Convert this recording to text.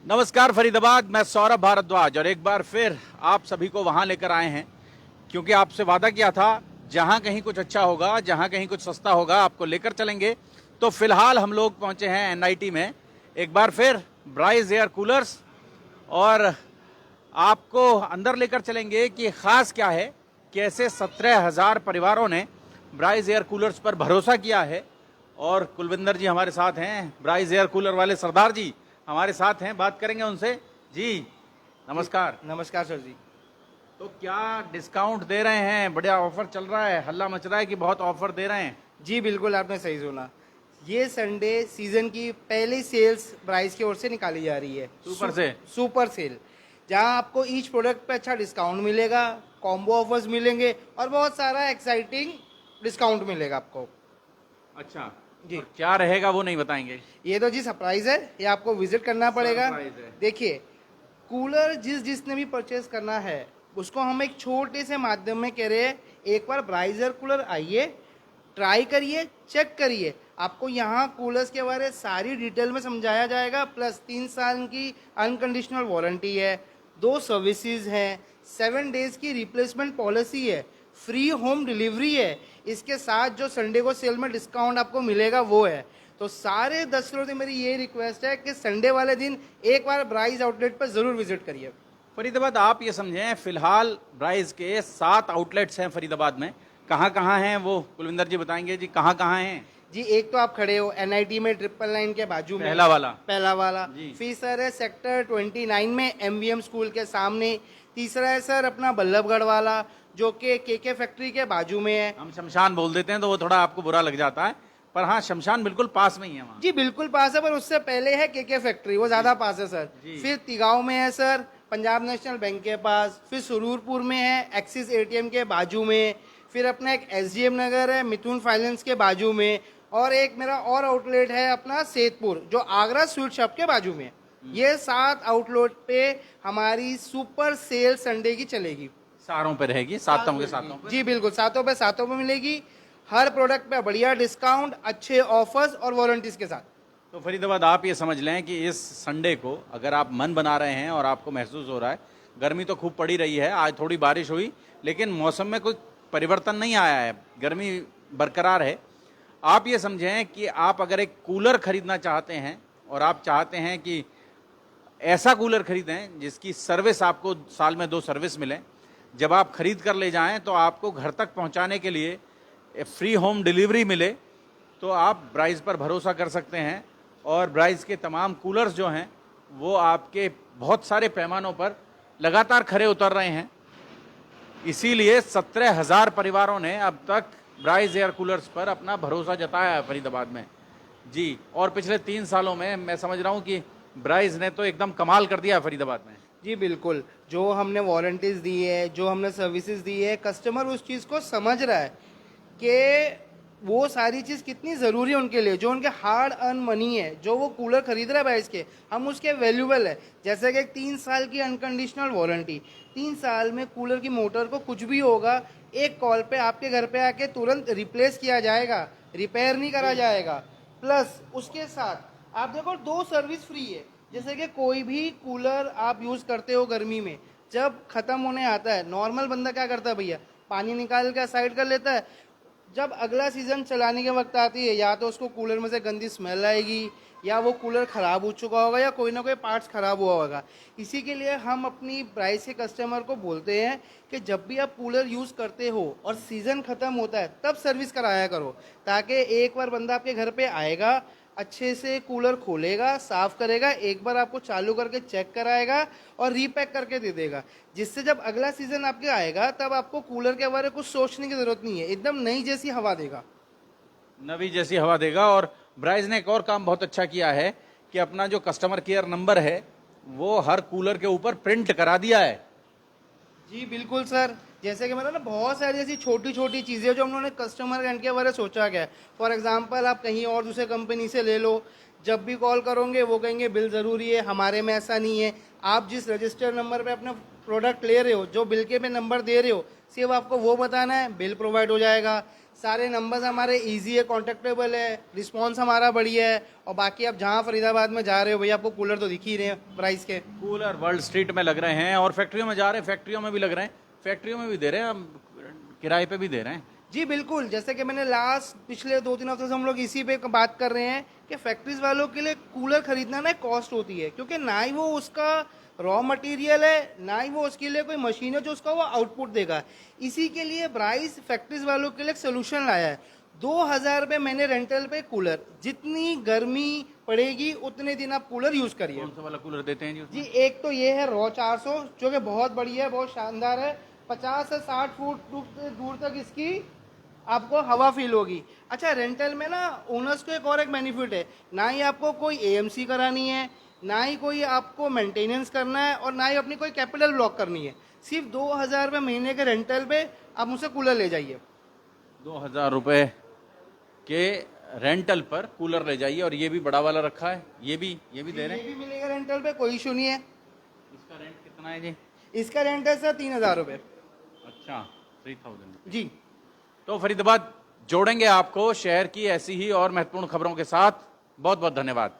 नमस्कार फरीदाबाद, मैं सौरभ भारद्वाज और एक बार फिर आप सभी को वहां लेकर आए हैं क्योंकि आपसे वादा किया था जहां कहीं कुछ अच्छा होगा, जहां कहीं कुछ सस्ता होगा आपको लेकर चलेंगे। तो फिलहाल हम लोग पहुंचे हैं एनआईटी में एक बार फिर ब्राइस एयर कूलर्स, और आपको अंदर लेकर चलेंगे कि खास क्या है, कैसे 17,000 परिवारों ने ब्राइस एयर कूलर्स पर भरोसा किया है। और कुलविंदर जी हमारे साथ हैं, ब्राइस एयर कूलर वाले सरदार जी हमारे साथ हैं, बात करेंगे उनसे। जी नमस्कार। नमस्कार सर जी। तो क्या डिस्काउंट दे रहे हैं? बढ़िया ऑफर चल रहा है, हल्ला मच रहा है कि बहुत ऑफर दे रहे हैं। जी बिल्कुल, आपने सही सुना। ये संडे सीजन की पहली सेल्स ब्राइस की ओर से निकाली जा रही है। सुपर सेल, जहां आपको ईच प्रोडक्ट पे अच्छा डिस्काउंट मिलेगा, कॉम्बो ऑफर्स मिलेंगे और बहुत सारा एक्साइटिंग डिस्काउंट मिलेगा आपको। अच्छा जी, और क्या रहेगा वो नहीं बताएंगे? ये तो जी सरप्राइज है, ये आपको विजिट करना पड़ेगा। सरप्राइज है। देखिए, कूलर जिसने भी परचेज करना है उसको हम एक छोटे से माध्यम में कह रहे हैं, एक बार ब्राइजर कूलर आइए, ट्राई करिए, चेक करिए। आपको यहाँ कूलर्स के बारे सारी डिटेल में समझाया जाएगा। प्लस 3 साल की अनकंडीशनल वारंटी है, 2 सर्विसेज हैं, 7 डेज की रिप्लेसमेंट पॉलिसी है, फ्री होम डिलीवरी है। इसके साथ जो संडे को सेल में डिस्काउंट आपको मिलेगा वो है। तो सारे दर्शकों से मेरी ये रिक्वेस्ट है कि संडे वाले दिन एक बार ब्राइस आउटलेट पर जरूर विजिट करिए। फरीदाबाद आप ये समझें, फिलहाल ब्राइस के 7 आउटलेट्स हैं फरीदाबाद में। कहाँ हैं वो कुलविंदर जी बताएंगे जी, कहाँ हैं? जी, एक तो आप खड़े हो एनआईटी में 999 के बाजू में, पहला वाला। जी। फिर सर है सेक्टर 29 में एमवीएम स्कूल के सामने। तीसरा है सर अपना बल्लभगढ़ वाला, जो कि केके फैक्ट्री के बाजू में है। हम शमशान बोल देते हैं तो वो थोड़ा आपको बुरा लग जाता है, पर हाँ शमशान बिल्कुल पास में ही है वहाँ। जी बिल्कुल पास है, पर उससे पहले है केके फैक्ट्री, वो ज्यादा पास है सर। जी। फिर तिगांव में है सर पंजाब नेशनल बैंक के पास। फिर सुरूरपुर में है एक्सिस एटीएम के बाजू में। फिर अपना एक एसडीएम नगर है मिथुन फाइनेंस के बाजू में। और एक मेरा और आउटलेट है अपना सेतपुर, जो आगरा स्वीट शॉप के बाजू में है। ये 7 आउटलेट पे हमारी सुपर सेल संडे की चलेगी। सारों पे रहेगी, सातों के सातों पे। जी बिल्कुल, सातों पे मिलेगी। हर प्रोडक्ट पे बढ़िया डिस्काउंट, अच्छे ऑफर्स और वारंटीज के साथ। तो फरीदाबाद आप ये समझ लें कि इस संडे को अगर आप मन बना रहे हैं और आपको महसूस हो रहा है, गर्मी तो खूब पड़ी रही है, आज थोड़ी बारिश हुई लेकिन मौसम में कोई परिवर्तन नहीं आया है, गर्मी बरकरार है। आप ये समझें कि आप अगर एक कूलर खरीदना चाहते हैं और आप चाहते हैं कि ऐसा कूलर खरीदें जिसकी सर्विस आपको साल में 2 सर्विस मिलें, जब आप खरीद कर ले जाएं तो आपको घर तक पहुंचाने के लिए फ्री होम डिलीवरी मिले, तो आप ब्राइस पर भरोसा कर सकते हैं। और ब्राइस के तमाम कूलर्स जो हैं वो आपके बहुत सारे पैमानों पर लगातार खरे उतर रहे हैं। इसीलिए 17,000 परिवारों ने अब तक ब्राइस एयर कूलर्स पर अपना भरोसा जताया है फरीदाबाद में। जी, और पिछले 3 सालों में मैं समझ रहा हूँ कि ब्राइस ने तो एकदम कमाल कर दिया है फरीदाबाद में। जी बिल्कुल, जो हमने वारंटीज दी है, जो हमने सर्विसेज दी है, कस्टमर उस चीज़ को समझ रहा है कि वो सारी चीज़ कितनी ज़रूरी है उनके लिए। जो उनके हार्ड अर्न मनी है, जो वो कूलर खरीद रहा है प्राइस के, हम उसके वैल्यूबल है। जैसे कि 3 साल की अनकंडीशनल वारंटी, 3 साल में कूलर की मोटर को कुछ भी होगा, एक कॉल पे आपके घर पे आके तुरंत रिप्लेस किया जाएगा, रिपेयर नहीं करा जाएगा। प्लस उसके साथ आप देखो 2 सर्विस फ्री है। जैसे कि कोई भी कूलर आप यूज़ करते हो गर्मी में, जब ख़त्म होने आता है, नॉर्मल बंदा क्या करता है भैया, पानी निकाल कर साइड कर लेता है। जब अगला सीज़न चलाने के वक्त आती है, या तो उसको कूलर में से गंदी स्मेल आएगी, या वो कूलर ख़राब हो चुका होगा, या कोई ना कोई पार्ट्स ख़राब हुआ होगा। इसी के लिए हम अपनी ब्राइस के कस्टमर को बोलते हैं कि जब भी आप कूलर यूज़ करते हो और सीज़न ख़त्म होता है तब सर्विस कराया करो, ताकि एक बार बंदा आपके घर पे आएगा, अच्छे से कूलर खोलेगा, साफ़ करेगा, एक बार आपको चालू करके चेक कराएगा और रीपैक करके दे देगा। जिससे जब अगला सीज़न आपके आएगा तब आपको कूलर के बारे में कुछ सोचने की ज़रूरत नहीं है, एकदम नई जैसी हवा देगा। नवी जैसी हवा देगा। और ब्राइस ने एक और काम बहुत अच्छा किया है कि अपना जो कस्टमर केयर नंबर है वो हर कूलर के ऊपर प्रिंट करा दिया है। जी बिल्कुल सर, जैसे कि मतलब ना बहुत सारी ऐसी छोटी छोटी चीज़ें जो हम लोगों ने कस्टमर एंड के बारे में सोचा गया है। फॉर एग्जांपल, आप कहीं और दूसरे कंपनी से ले लो, जब भी कॉल करोगे वो कहेंगे बिल ज़रूरी है, हमारे में ऐसा नहीं है। आप जिस रजिस्टर नंबर पे अपना प्रोडक्ट ले रहे हो, जो बिल के पे नंबर दे रहे हो, सिर्फ आपको वो बताना है, बिल प्रोवाइड हो जाएगा। सारे नंबर्स हमारे इजी है, कॉन्टेक्टेबल है, रिस्पॉन्स हमारा बढ़िया है। और बाकी आप जहाँ फरीदाबाद में जा रहे हो भैया, आपको कूलर तो दिख ही रहे हैं प्राइस के। कूलर वर्ल्ड स्ट्रीट में लग रहे हैं और फैक्ट्रियों में जा रहे हैं, फैक्ट्रियों में भी लग रहे हैं, फैक्ट्रियों में भी दे रहे हैं, हम किराए पे भी दे रहे हैं। जी बिल्कुल, जैसे कि मैंने पिछले 2-3 हफ्ते से हम लोग इसी पे बात कर रहे हैं कि फैक्ट्रीज वालों के लिए कूलर खरीदना ना कॉस्ट होती है, क्योंकि ना ही वो उसका रॉ मटेरियल है, ना ही वो उसके लिए कोई मशीन है जो उसका वो आउटपुट देगा। इसी के लिए ब्राइस फैक्ट्रीज वालों के लिए एक सोल्यूशन लाया है। 2000 रुपये महीने रेंटल पे कूलर, जितनी गर्मी पड़ेगी उतने दिन आप कूलर यूज करिए। कौन सा वाला कूलर देते हैं जी जी उसमें? एक तो ये है रॉ 400, जो कि बहुत बढ़िया है, बहुत शानदार है। 50 से 60 फुट दूर तक इसकी आपको हवा फील होगी। अच्छा, रेंटल में ना ओनर्स को एक और एक बेनिफिट है, ना ही आपको कोई एएमसी करानी है, ना ही कोई आपको मेंटेनेंस करना है, और ना ही अपनी कोई कैपिटल ब्लॉक करनी है। सिर्फ 2000 रुपये महीने के रेंटल पे आप मुझसे कूलर ले जाइए। 2000 रुपए के रेंटल पर कूलर ले जाइए। और ये भी बड़ा वाला रखा है, ये भी दे रहे ये हैं। भी मिलेगा रेंटल पे, कोई इशू नहीं है। इसका रेंट कितना है जी? इसका रेंट है सर 3000 रुपये। अच्छा, 3000। जी तो फरीदाबाद जोड़ेंगे आपको शहर की ऐसी ही और महत्वपूर्ण खबरों के साथ। बहुत बहुत धन्यवाद।